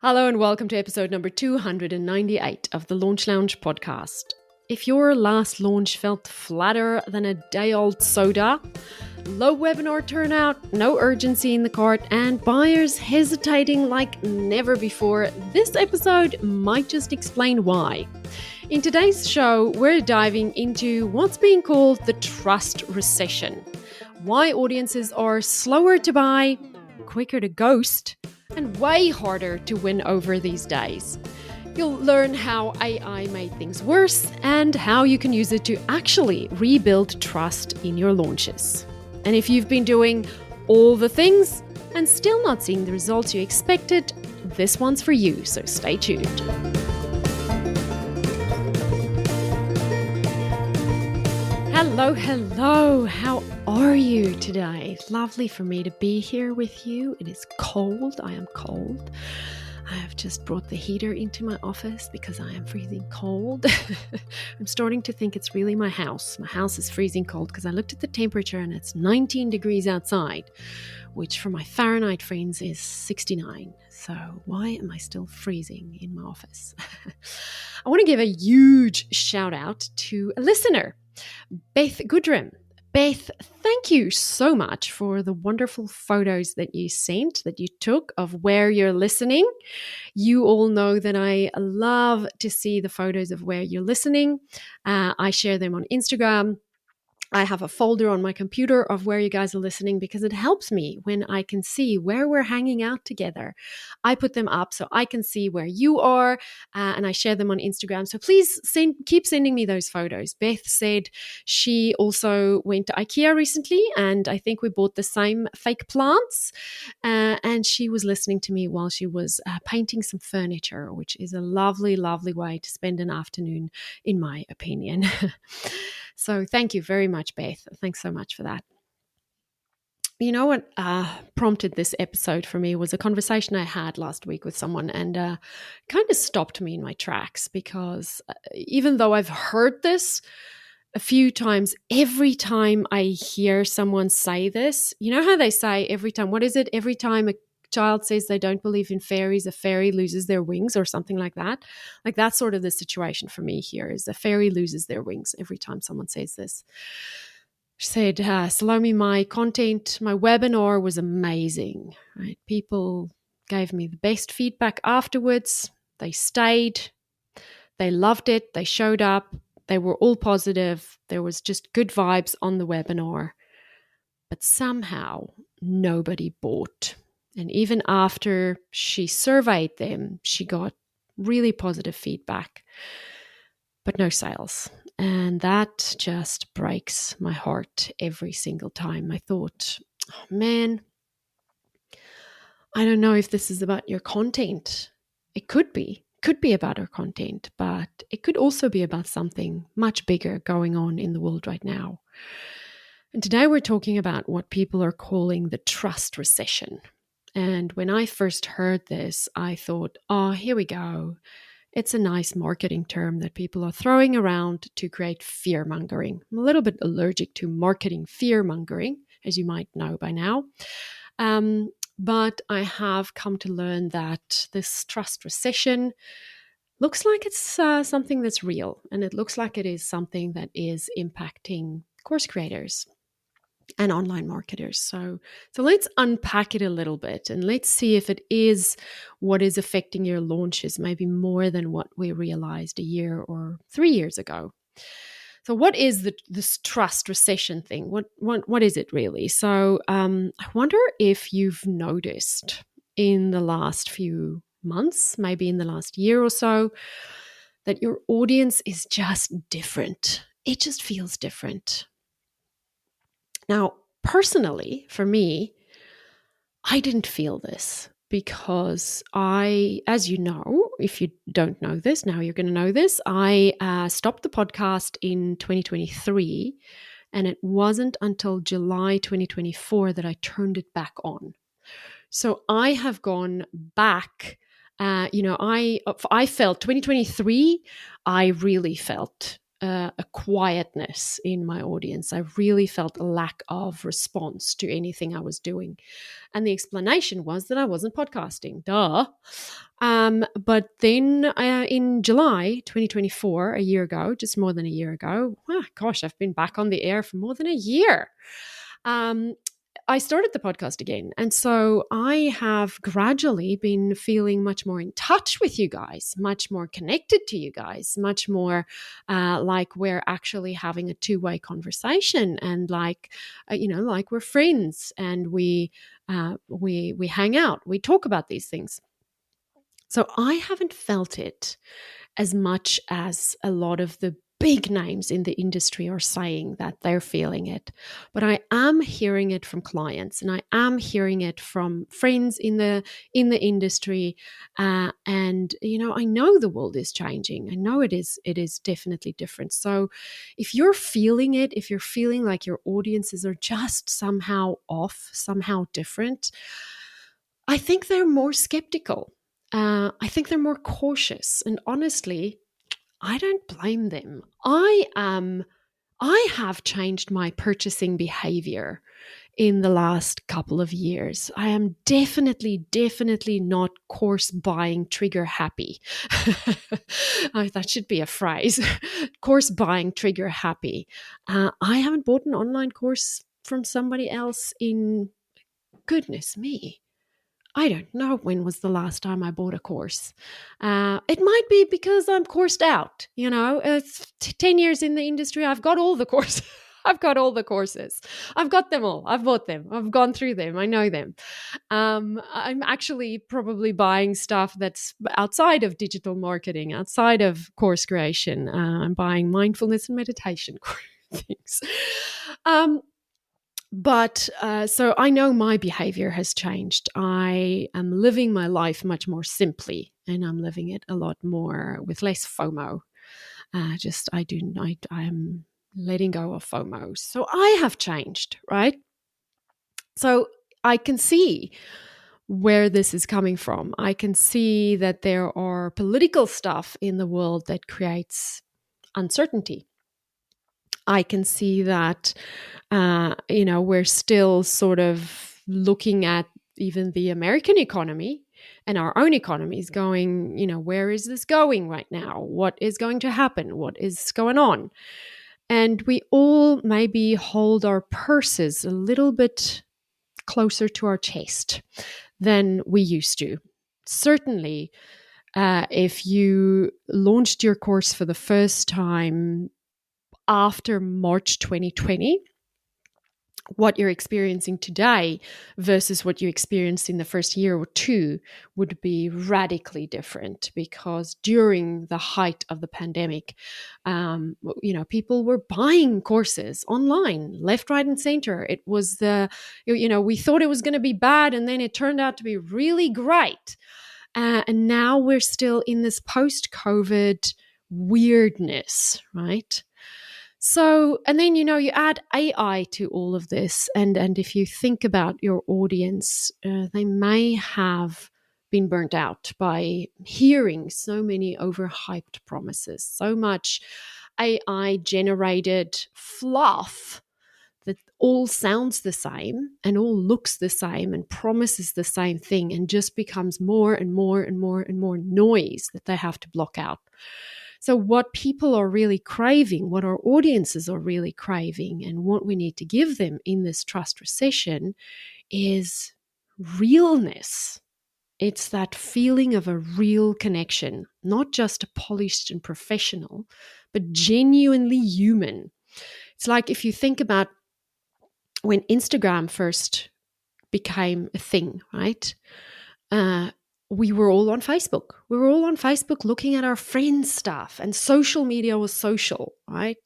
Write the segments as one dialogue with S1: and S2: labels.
S1: Hello and welcome to episode number 298 of the Launch Lounge podcast. If your last launch felt flatter than a day-old soda, low webinar turnout, no urgency in the cart, and buyers hesitating like never before, this episode might just explain why. In today's show, we're diving into what's being called the trust recession, why audiences are slower to buy, quicker to ghost, and way harder to win over these days. You'll learn how AI made things worse and how you can use it to actually rebuild trust in your launches. And if you've been doing all the things and still not seeing the results you expected, this one's for you, so stay tuned. Hello. How are you today? Lovely for me to be here with you. It is cold. I am cold. I have just brought the heater into my office because I am freezing cold. I'm starting to think it's really my house. My house is freezing cold because I looked at the temperature and it's 19 degrees outside, which for my Fahrenheit friends is 69. So why am I still freezing in my office? I want to give a huge shout out to a listener, Beth Goodrum. Beth, thank you so much for the wonderful photos that you sent, that you took of where you're listening. You all know that I love to see the photos of where you're listening. I share them on Instagram. I have a folder on my computer of where you guys are listening because it helps me when I can see where we're hanging out together. I put them up so I can see where you are and I share them on Instagram. So please keep sending me those photos. Beth said she also went to IKEA recently and I think we bought the same fake plants and she was listening to me while she was painting some furniture, which is a lovely, lovely way to spend an afternoon, in my opinion. So thank you very much, Beth. Thanks so much for that. You know what prompted this episode for me was a conversation I had last week with someone and kind of stopped me in my tracks because even though I've heard this a few times, every time I hear someone say this, you know how they say every time, what is it? Every time a child says they don't believe in fairies, a fairy loses their wings or something like that. Like that's sort of the situation for me here is a fairy loses their wings every time someone says this. She said, Salome, my content, my webinar was amazing. Right? People gave me the best feedback afterwards. They stayed. They loved it. They showed up. They were all positive. There was just good vibes on the webinar. But somehow nobody bought. And even after she surveyed them, she got really positive feedback, but no sales. And that just breaks my heart every single time. I thought, oh man, I don't know if this is about your content. It could be about our content, but it could also be about something much bigger going on in the world right now. And today we're talking about what people are calling the trust recession. And when I first heard this, I thought, oh, here we go. It's a nice marketing term that people are throwing around to create fear-mongering. I'm a little bit allergic to marketing fear-mongering, as you might know by now. But I have come to learn that this trust recession looks like it's something that's real. And it looks like it is something that is impacting course creators and online marketers. So let's unpack it a little bit and let's see if it is what is affecting your launches, maybe more than what we realized a year or 3 years ago. So what is this trust recession thing? What is it really? So I wonder if you've noticed in the last few months, maybe in the last year or so, that your audience is just different. It just feels different. Now, personally, for me, I didn't feel this because as you know, if you don't know this, now you're going to know this, I stopped the podcast in 2023, and it wasn't until July 2024 that I turned it back on. So I have gone back, I felt 2023, I really felt a quietness in my audience. I really felt a lack of response to anything I was doing. And the explanation was that I wasn't podcasting. Duh. But then in July 2024, a year ago, just more than a year ago, gosh, I've been back on the air for more than a year. I started the podcast again. And so I have gradually been feeling much more in touch with you guys, much more connected to you guys, much more like we're actually having a two-way conversation, and like we're friends, and we hang out, we talk about these things. So I haven't felt it as much as a lot of the big names in the industry are saying that they're feeling it. But I am hearing it from clients, and I am hearing it from friends in the industry. And I know the world is changing. I know it is definitely different. So if you're feeling it, if you're feeling like your audiences are just somehow off, somehow different, I think they're more skeptical. I think they're more cautious. And honestly, I don't blame them. I have changed my purchasing behavior in the last couple of years. I am definitely not course buying trigger happy. That should be a phrase. Course buying trigger happy. I haven't bought an online course from somebody else in, goodness me, I don't know when was the last time I bought a course. It might be because I'm coursed out. It's 10 years in the industry. I've got all the courses. I've got all the courses. I've got them all. I've bought them. I've gone through them. I know them. I'm actually probably buying stuff that's outside of digital marketing, outside of course creation. I'm buying mindfulness and meditation things. But so I know my behavior has changed. I am living my life much more simply, and I'm living it a lot more with less FOMO. I'm letting go of FOMO. So I have changed, right? So I can see where this is coming from. I can see that there are political stuff in the world that creates uncertainty. I can see that, we're still sort of looking at even the American economy and our own economies going, where is this going right now? What is going to happen? What is going on? And we all maybe hold our purses a little bit closer to our chest than we used to. Certainly, if you launched your course for the first time after March 2020, what you're experiencing today versus what you experienced in the first year or two would be radically different, because during the height of the pandemic, people were buying courses online, left, right, and center. It was we thought it was going to be bad, and then it turned out to be really great. And now we're still in this post-COVID weirdness, right? So, and then, you add AI to all of this. And if you think about your audience, they may have been burnt out by hearing so many overhyped promises, so much AI generated fluff that all sounds the same and all looks the same and promises the same thing, and just becomes more and more and more and more noise that they have to block out. So what people are really craving, what our audiences are really craving, and what we need to give them in this trust recession is realness. It's that feeling of a real connection, not just a polished and professional, but genuinely human. It's like if you think about when Instagram first became a thing, right? We were all on Facebook. We were all on Facebook looking at our friends' stuff, and social media was social, right?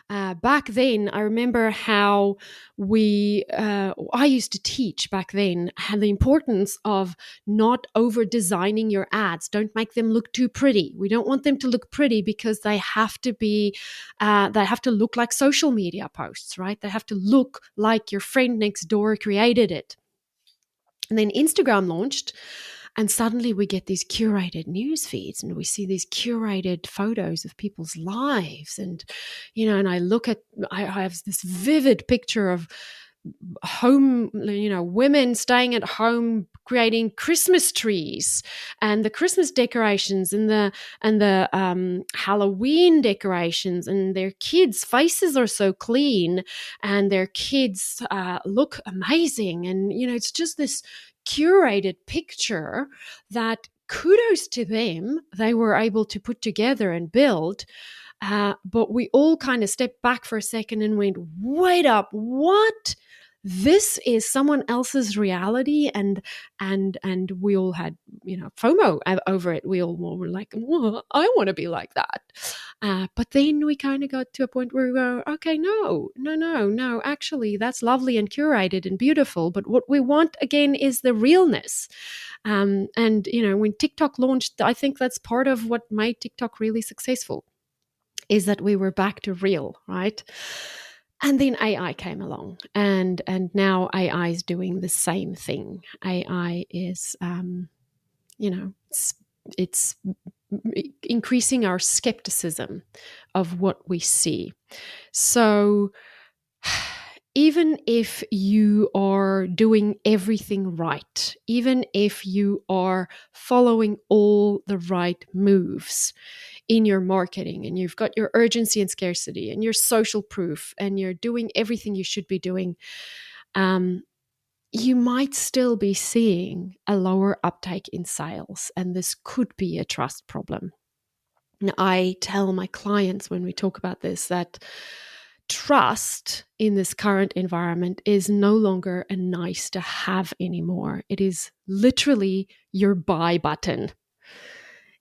S1: Back then, I remember how I used to teach back then the importance of not over designing your ads. Don't make them look too pretty. We don't want them to look pretty because they have to look like social media posts, right? They have to look like your friend next door created it. And then Instagram launched. And suddenly we get these curated news feeds and we see these curated photos of people's lives. And, and I have this vivid picture of home, women staying at home creating Christmas trees and the Christmas decorations and the Halloween decorations, and their kids' faces are so clean and their kids look amazing. And, it's just this curated picture that, kudos to them, they were able to put together and build. But we all kind of stepped back for a second and went, wait up, what? This is someone else's reality, and we all had FOMO over it. We all were like, I want to be like that. But then we kind of got to a point where we go, okay, no, actually that's lovely and curated and beautiful, but what we want again is the realness. And when TikTok launched, I think that's part of what made TikTok really successful, is that we were back to real, right? And then AI came along, and now AI is doing the same thing. AI is, it's increasing our skepticism of what we see. So even if you are doing everything right, even if you are following all the right moves in your marketing, and you've got your urgency and scarcity and your social proof, and you're doing everything you should be doing, you might still be seeing a lower uptake in sales, and this could be a trust problem. Now, I tell my clients when we talk about this that trust in this current environment is no longer a nice to have anymore. It is literally your buy button.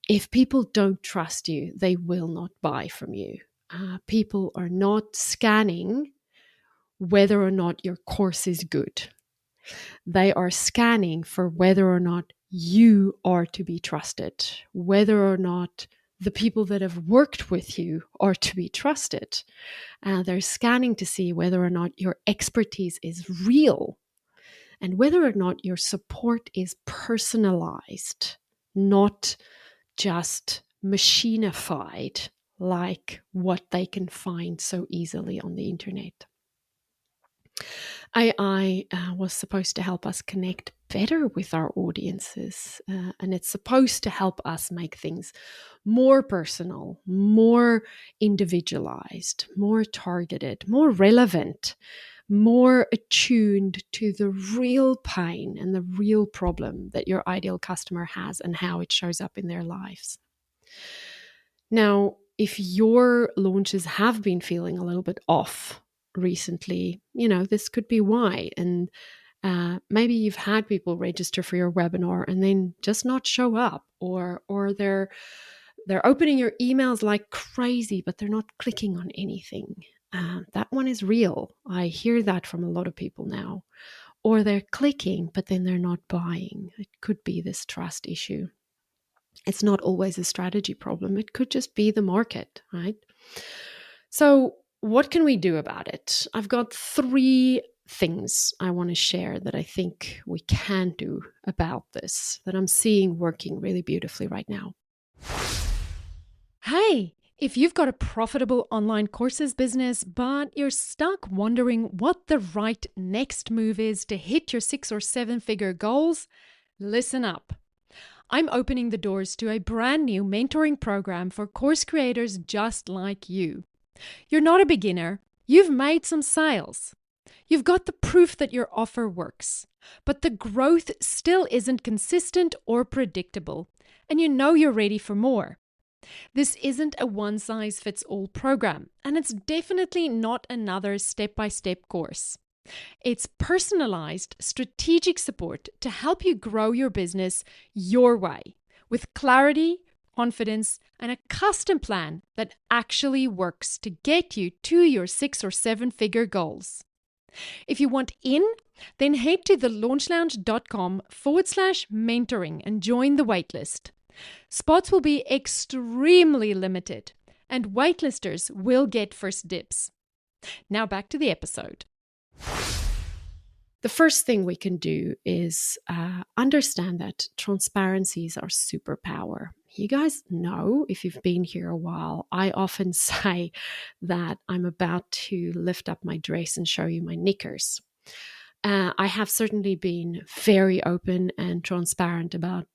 S1: If people don't trust you, they will not buy from you. People are not scanning whether or not your course is good. They are scanning for whether or not you are to be trusted, whether or not the people that have worked with you are to be trusted. They're scanning to see whether or not your expertise is real, and whether or not your support is personalized, not just machinified like what they can find so easily on the internet. AI was supposed to help us connect better with our audiences, and it's supposed to help us make things more personal, more individualized, more targeted, more relevant, more attuned to the real pain and the real problem that your ideal customer has and how it shows up in their lives. Now, if your launches have been feeling a little bit off recently, this could be why. And maybe you've had people register for your webinar and then just not show up, or they're opening your emails like crazy, but they're not clicking on anything. That one is real. I hear that from a lot of people now. Or they're clicking, but then they're not buying. It could be this trust issue. It's not always a strategy problem. It could just be the market, right? So what can we do about it? I've got 3 things I want to share that I think we can do about this, that I'm seeing working really beautifully right now.
S2: Hey, if you've got a profitable online courses business, but you're stuck wondering what the right next move is to hit your 6 or 7-figure goals, listen up. I'm opening the doors to a brand new mentoring program for course creators just like you. You're not a beginner. You've made some sales. You've got the proof that your offer works, but the growth still isn't consistent or predictable, and you know you're ready for more. This isn't a one-size-fits-all program, and it's definitely not another step-by-step course. It's personalized, strategic support to help you grow your business your way, with clarity, confidence, and a custom plan that actually works to get you to your 6 or 7-figure goals. If you want in, then head to thelaunchlounge.com/mentoring and join the waitlist. Spots will be extremely limited, and waitlisters will get first dibs. Now back to the episode.
S1: the first thing we can do is understand that transparency is our superpower. You guys know, if you've been here a while, I often say that I'm about to lift up my dress and show you my knickers. I have certainly been very open and transparent about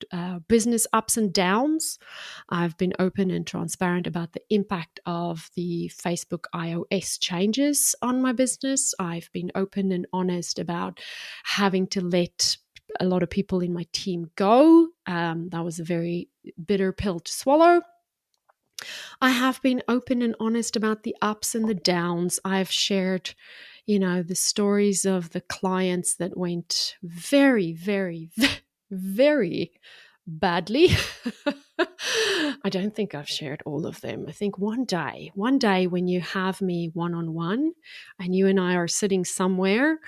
S1: business ups and downs. I've been open and transparent about the impact of the Facebook iOS changes on my business. I've been open and honest about having to let a lot of people in my team go. That was a very bitter pill to swallow. I have been open and honest about the ups and the downs. I've shared, the stories of the clients that went very, very, very badly. I don't think I've shared all of them. I think one day when you have me one-on-one and you and I are sitting somewhere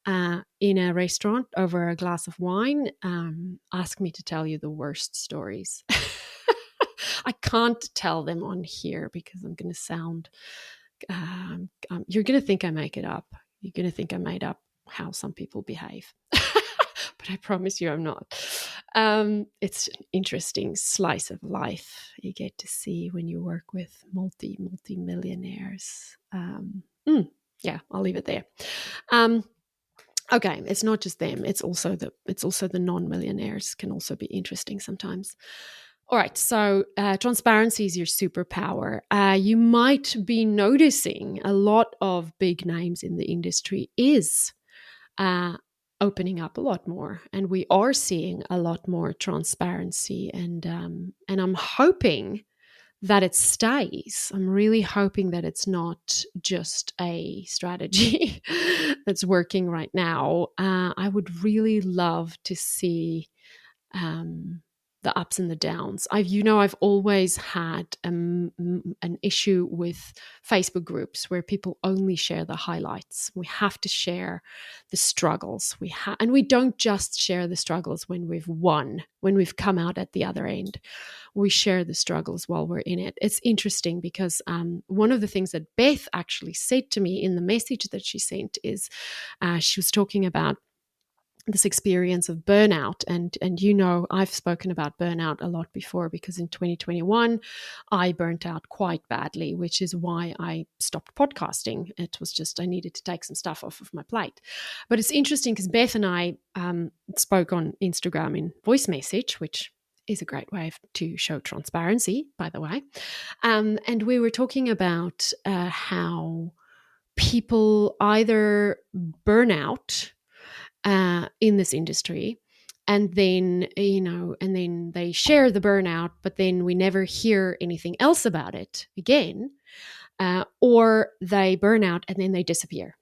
S1: in a restaurant over a glass of wine, ask me to tell you the worst stories. I can't tell them on here because I'm going to sound, you're going to think I make it up. You're going to think I made up how some people behave. But I promise you I'm not. It's an interesting slice of life you get to see when you work with multi-millionaires. Yeah, I'll leave it there. Okay, it's not just them. It's also the non-millionaires can also be interesting sometimes. All right, so transparency is your superpower. You might be noticing a lot of big names in the industry is opening up a lot more, and we are seeing a lot more transparency. And I'm hoping that it stays. I'm really hoping that it's not just a strategy that's working right now. I would really love to see the ups and the downs. I've always had an issue with Facebook groups where people only share the highlights. We have to share the struggles. And we don't just share the struggles when we've won, when we've come out at the other end. We share the struggles while we're in it. It's interesting because one of the things that Beth actually said to me in the message that she sent is she was talking about this experience of burnout. And I've spoken about burnout a lot before because in 2021, I burnt out quite badly, which is why I stopped podcasting. It was just, I needed to take some stuff off of my plate. But it's interesting because Beth and I spoke on Instagram in voice message, which is a great way to show transparency, by the way. And we were talking about how people either burn out in this industry, and then they share the burnout, but then we never hear anything else about it again, or they burn out and then they disappear,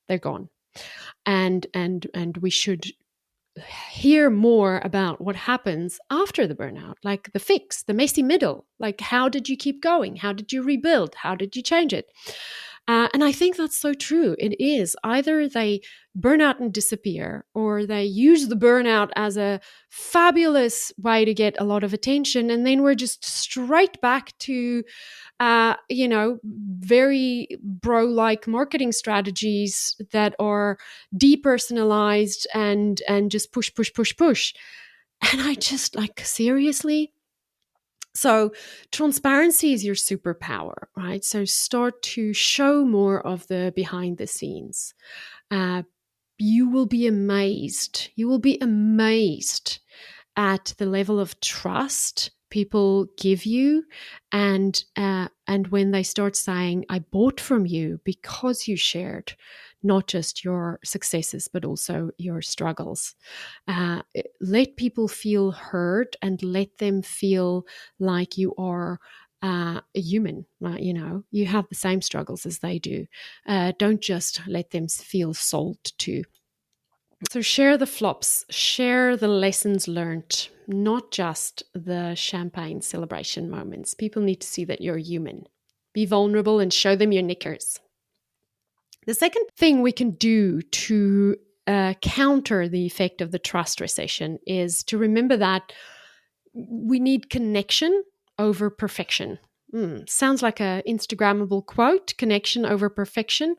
S1: they're gone, and we should hear more about what happens after the burnout, like the fix, the messy middle, like how did you keep going, how did you rebuild, how did you change it. And I think that's so true. It is either they burn out and disappear, or they use the burnout as a fabulous way to get a lot of attention. And then we're just straight back to, very bro-like marketing strategies that are depersonalized and just push, push, push, push. And I just seriously? So transparency is your superpower, right? So start to show more of the behind the scenes. You will be amazed. You will be amazed at the level of trust people give you, and when they start saying, "I bought from you because you shared not just your successes, but also your struggles." Let people feel heard and let them feel like you are a human. You have the same struggles as they do. Don't just let them feel sold to. So share the flops, share the lessons learned, not just the champagne celebration moments. People need to see that you're human. Be vulnerable and show them your knickers. The second thing we can do to counter the effect of the trust recession is to remember that we need connection over perfection. Sounds like an Instagrammable quote, connection over perfection,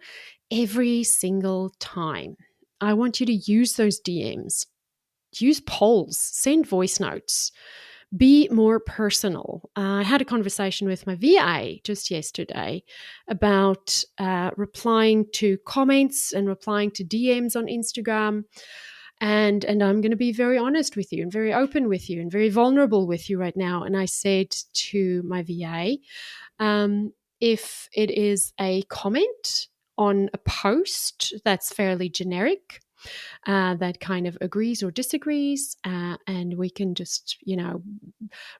S1: every single time. I want you to use those DMs, use polls, send voice notes, be more personal. I had a conversation with my VA just yesterday about replying to comments and replying to DMs on Instagram. And I'm going to be very honest with you and very open with you and very vulnerable with you right now. And I said to my VA, if it is a comment on a post that's fairly generic, that kind of agrees or disagrees, and we can just,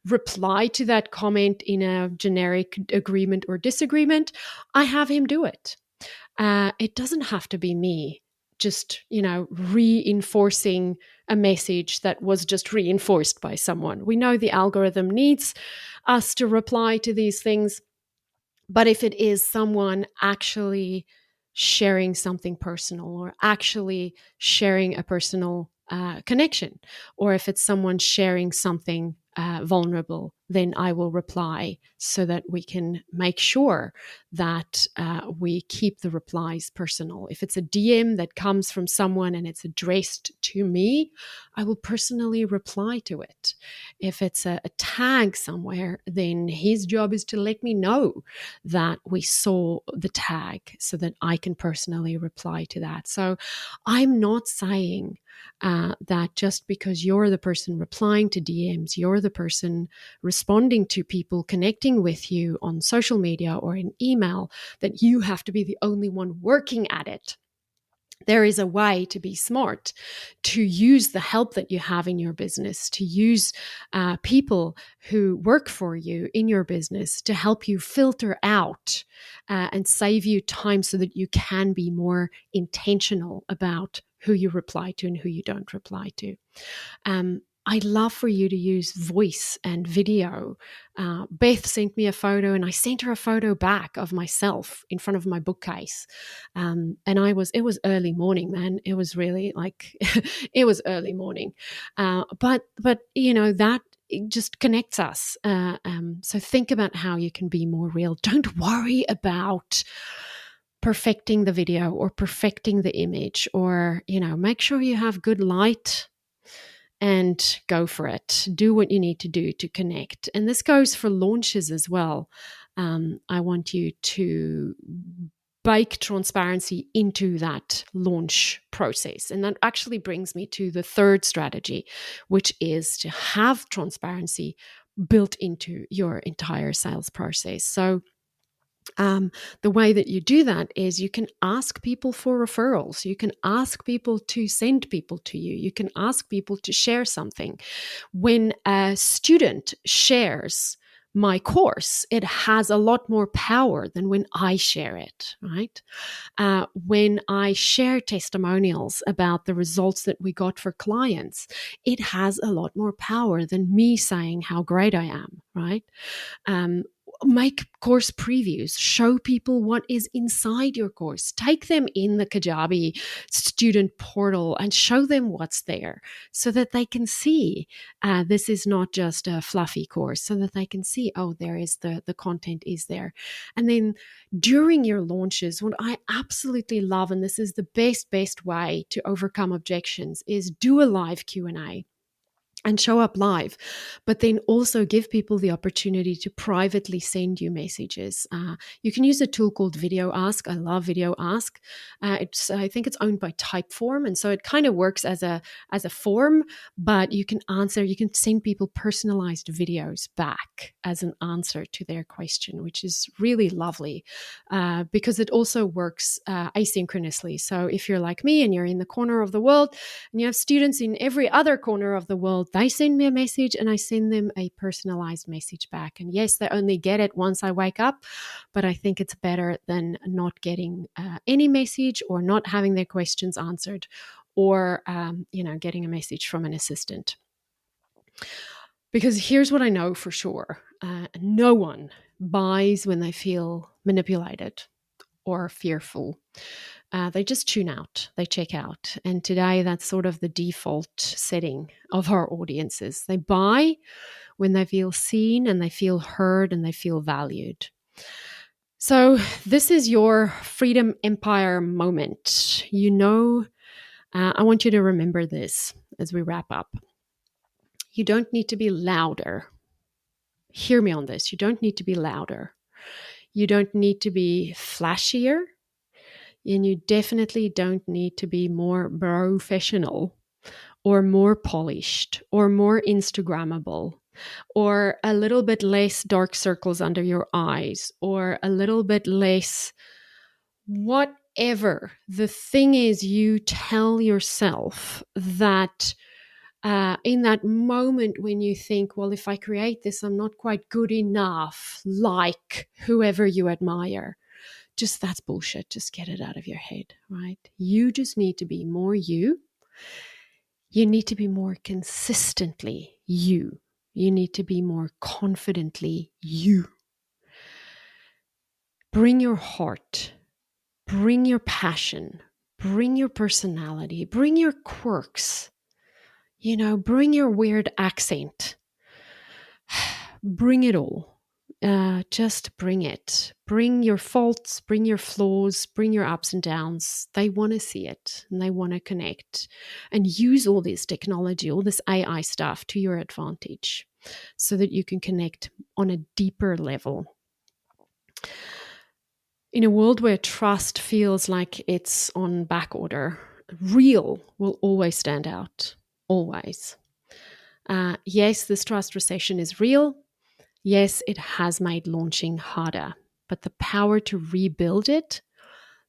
S1: reply to that comment in a generic agreement or disagreement, I have him do it. It doesn't have to be me just, reinforcing a message that was just reinforced by someone. We know the algorithm needs us to reply to these things, but if it is someone actually sharing something personal or actually sharing a personal connection, or if it's someone sharing something vulnerable, then I will reply so that we can make sure that we keep the replies personal. If it's a DM that comes from someone and it's addressed to me, I will personally reply to it. If it's a tag somewhere, then his job is to let me know that we saw the tag so that I can personally reply to that. So I'm not saying that just because you're the person replying to DMs, you're the person responding to people connecting with you on social media or in email, that you have to be the only one working at it. There is a way to be smart, to use the help that you have in your business, to use people who work for you in your business to help you filter out and save you time so that you can be more intentional about who you reply to and who you don't reply to. I'd love for you to use voice and video. Beth sent me a photo and I sent her a photo back of myself in front of my bookcase. And it was early morning, man. It was really like, it was early morning. But that it just connects us. So think about how you can be more real. Don't worry about perfecting the video or perfecting the image, or, make sure you have good light and go for it. Do what you need to do to connect. And this goes for launches as well. I want you to bake transparency into that launch process. And that actually brings me to the third strategy, which is to have transparency built into your entire sales process. So the way that you do that is you can ask people for referrals. You can ask people to send people to you. You can ask people to share something. When a student shares my course, it has a lot more power than when I share it, right? When I share testimonials about the results that we got for clients, it has a lot more power than me saying how great I am, right? Make course previews, show people what is inside your course, take them in the Kajabi student portal and show them what's there so that they can see this is not just a fluffy course, so that they can see, oh, there is the content is there. And then during your launches, what I absolutely love, and this is the best way to overcome objections, is do a live Q&A. And show up live, but then also give people the opportunity to privately send you messages. You can use a tool called Video Ask. I love Video Ask. I think it's owned by Typeform, and so it kind of works as a form. But you can send people personalized videos back as an answer to their question, which is really lovely because it also works asynchronously. So if you're like me and you're in the corner of the world, and you have students in every other corner of the world, they send me a message and I send them a personalized message back. And yes, they only get it once I wake up, but I think it's better than not getting any message or not having their questions answered, or getting a message from an assistant. Because here's what I know for sure. No one buys when they feel manipulated or fearful. They just tune out, they check out. And today that's sort of the default setting of our audiences. They buy when they feel seen and they feel heard and they feel valued. So this is your freedom empire moment. You know I want you to remember this as we wrap up. You don't need to be louder. Hear me on this. You don't need to be louder. You don't need to be flashier. And you definitely don't need to be more professional or more polished or more Instagrammable or a little bit less dark circles under your eyes or a little bit less whatever the thing is you tell yourself that in that moment when you think, well, if I create this, I'm not quite good enough, like whoever you admire. Just that's bullshit. Just get it out of your head, right? You just need to be more you. You need to be more consistently you. You need to be more confidently you. Bring your heart. Bring your passion, bring your personality, bring your quirks, bring your weird accent. Bring it all. Just bring it. Bring your faults, bring your flaws, bring your ups and downs. They want to see it and they want to connect and use all this technology, all this AI stuff to your advantage so that you can connect on a deeper level. In a world where trust feels like it's on back order, real will always stand out. Always. Yes, this trust recession is real. Yes, it has made launching harder. But the power to rebuild it,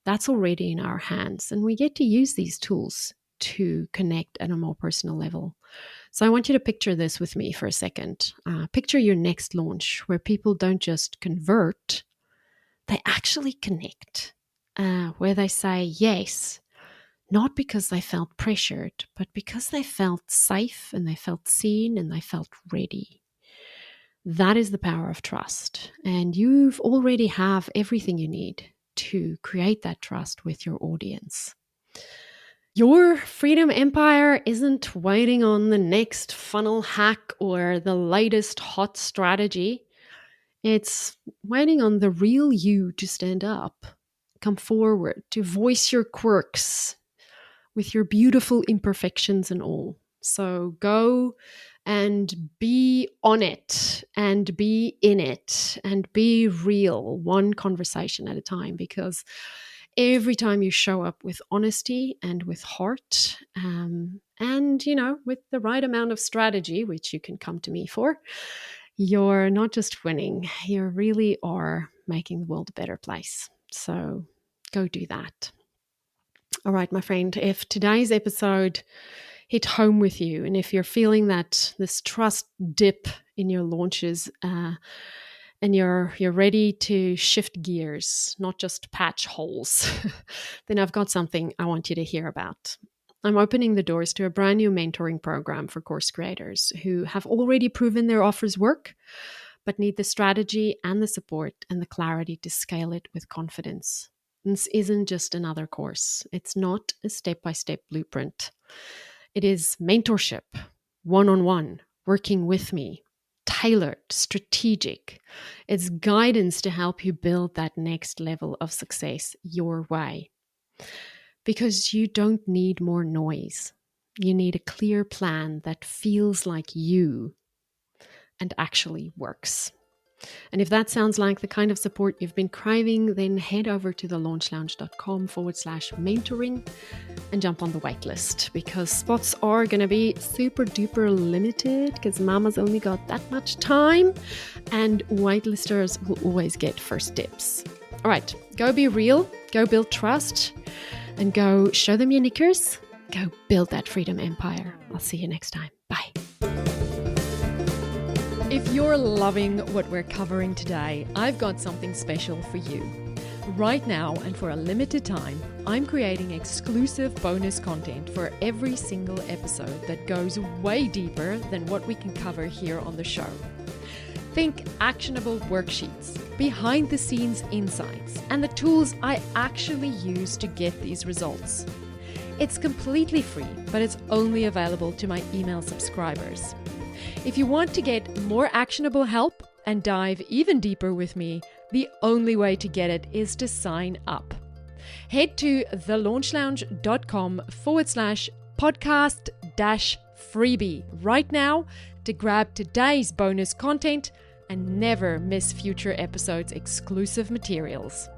S1: that's already in our hands. And we get to use these tools to connect at a more personal level. So I want you to picture this with me for a second. Picture your next launch where people don't just convert, they actually connect, where they say yes, not because they felt pressured, but because they felt safe and they felt seen and they felt ready. That is the power of trust. And you've already have everything you need to create that trust with your audience. Your freedom empire isn't waiting on the next funnel hack or the latest hot strategy. It's waiting on the real you to stand up, come forward, to voice your quirks with your beautiful imperfections and all. So go and be on it and be in it and be real, one conversation at a time, because every time you show up with honesty and with heart and, with the right amount of strategy, which you can come to me for, you're not just winning, you really are making the world a better place. So go do that. All right, my friend, if today's episode hit home with you, and if you're feeling that this trust dip in your launches and you're ready to shift gears, not just patch holes, then I've got something I want you to hear about. I'm opening the doors to a brand new mentoring program for course creators who have already proven their offers work, but need the strategy and the support and the clarity to scale it with confidence. This isn't just another course. It's not a step-by-step blueprint. It is mentorship, one-on-one, working with me, tailored, strategic. It's guidance to help you build that next level of success your way. Because you don't need more noise. You need a clear plan that feels like you and actually works. And if that sounds like the kind of support you've been craving, then head over to thelaunchlounge.com/mentoring and jump on the waitlist, because spots are going to be super duper limited because Mama's only got that much time and waitlisters will always get first dibs. All right, go be real, go build trust, and go show them your knickers. Go build that freedom empire. I'll see you next time. Bye.
S2: If you're loving what we're covering today, I've got something special for you. Right now, and for a limited time, I'm creating exclusive bonus content for every single episode that goes way deeper than what we can cover here on the show. Think actionable worksheets, behind the scenes insights, and the tools I actually use to get these results. It's completely free, but it's only available to my email subscribers. If you want to get more actionable help and dive even deeper with me, the only way to get it is to sign up. Head to thelaunchlounge.com/podcast-freebie right now to grab today's bonus content and never miss future episodes' exclusive materials.